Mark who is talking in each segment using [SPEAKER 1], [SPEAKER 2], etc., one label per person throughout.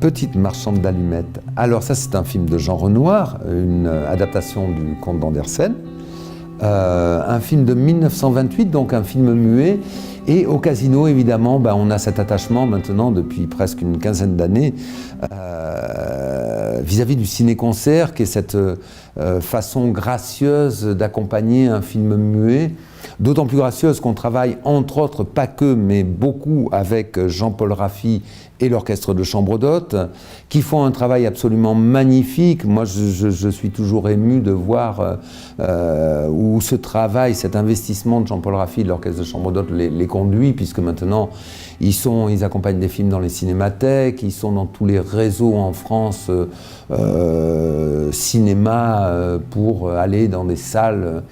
[SPEAKER 1] Petite marchande d'allumettes. Alors ça, c'est un film de Jean Renoir, une adaptation du conte d'Andersen. Un film de 1928, donc un film muet. Et au Casino, évidemment, on a cet attachement maintenant depuis presque une quinzaine d'années vis-à-vis du ciné-concert, qui est cette façon gracieuse d'accompagner un film muet. D'autant plus gracieuse qu'on travaille, entre autres, pas que, mais beaucoup avec Jean-Paul Raffi et l'Orchestre de Chambre d'Hôtes, qui font un travail absolument magnifique. Moi, je suis toujours ému de voir où ce travail, cet investissement de Jean-Paul Raffi et de l'Orchestre de Chambre d'Hôtes les conduit, puisque maintenant, ils accompagnent des films dans les cinémathèques, ils sont dans tous les réseaux en France cinéma pour aller dans des salles.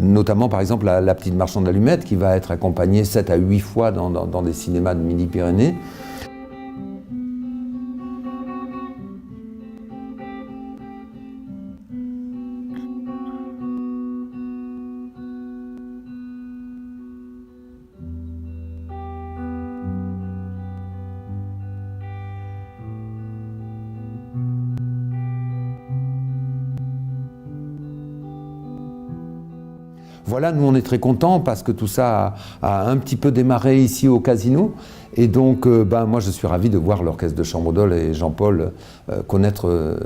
[SPEAKER 1] Notamment par exemple la Petite marchande d'allumettes qui va être accompagnée 7 à 8 fois dans des cinémas de Midi-Pyrénées. Voilà, nous on est très contents parce que tout ça a un petit peu démarré ici au Casino. Et donc, moi je suis ravi de voir l'Orchestre de Chambre d'Hôtes et Jean-Paul connaître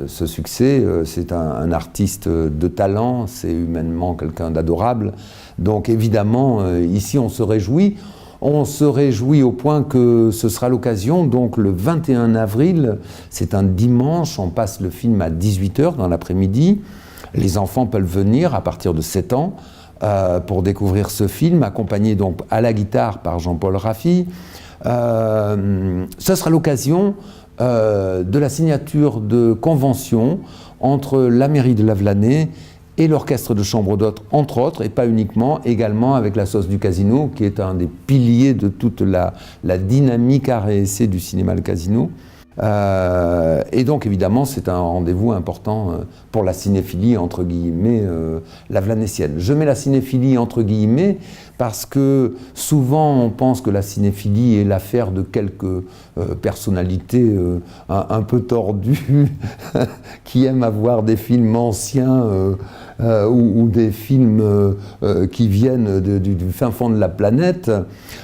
[SPEAKER 1] ce succès. C'est un artiste de talent, c'est humainement quelqu'un d'adorable. Donc évidemment, ici on se réjouit. On se réjouit au point que ce sera l'occasion, donc le 21 avril, c'est un dimanche, on passe le film à 18h dans l'après-midi. Les enfants peuvent venir à partir de 7 ans pour découvrir ce film, accompagné donc à la guitare par Jean-Paul Raffi. Ce sera l'occasion de la signature de convention entre la mairie de Lavelanet et l'Orchestre de Chambre d'Hôtes, entre autres, et pas uniquement, également avec la Sauce du Casino, qui est un des piliers de toute la dynamique art et essai du cinéma Le Casino. Et donc évidemment c'est un rendez-vous important pour la cinéphilie entre guillemets lavelanécienne. Je mets la cinéphilie entre guillemets parce que souvent on pense que la cinéphilie est l'affaire de quelques personnalités un peu tordues qui aiment avoir des films anciens ou des films qui viennent du fin fond de la planète.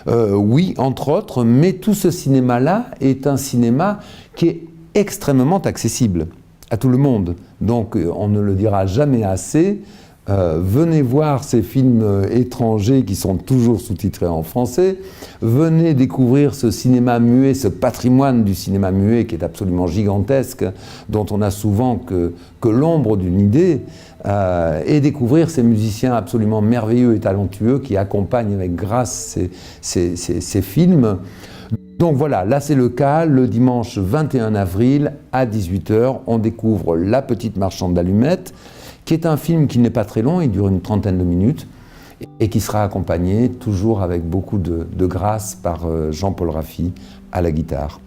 [SPEAKER 1] Oui, entre autres, mais tout ce cinéma-là est un cinéma qui est extrêmement accessible à tout le monde. Donc on ne le dira jamais assez. Venez voir ces films étrangers qui sont toujours sous-titrés en français. Venez découvrir ce cinéma muet, ce patrimoine du cinéma muet qui est absolument gigantesque, dont on n'a souvent que l'ombre d'une idée, et découvrir ces musiciens absolument merveilleux et talentueux qui accompagnent avec grâce ces films. Donc voilà, là c'est le cas, le dimanche 21 avril à 18h, on découvre La Petite marchande d'allumettes, qui est un film qui n'est pas très long, il dure une trentaine de minutes, et qui sera accompagné toujours avec beaucoup de grâce par Jean-Paul Raffi à la guitare.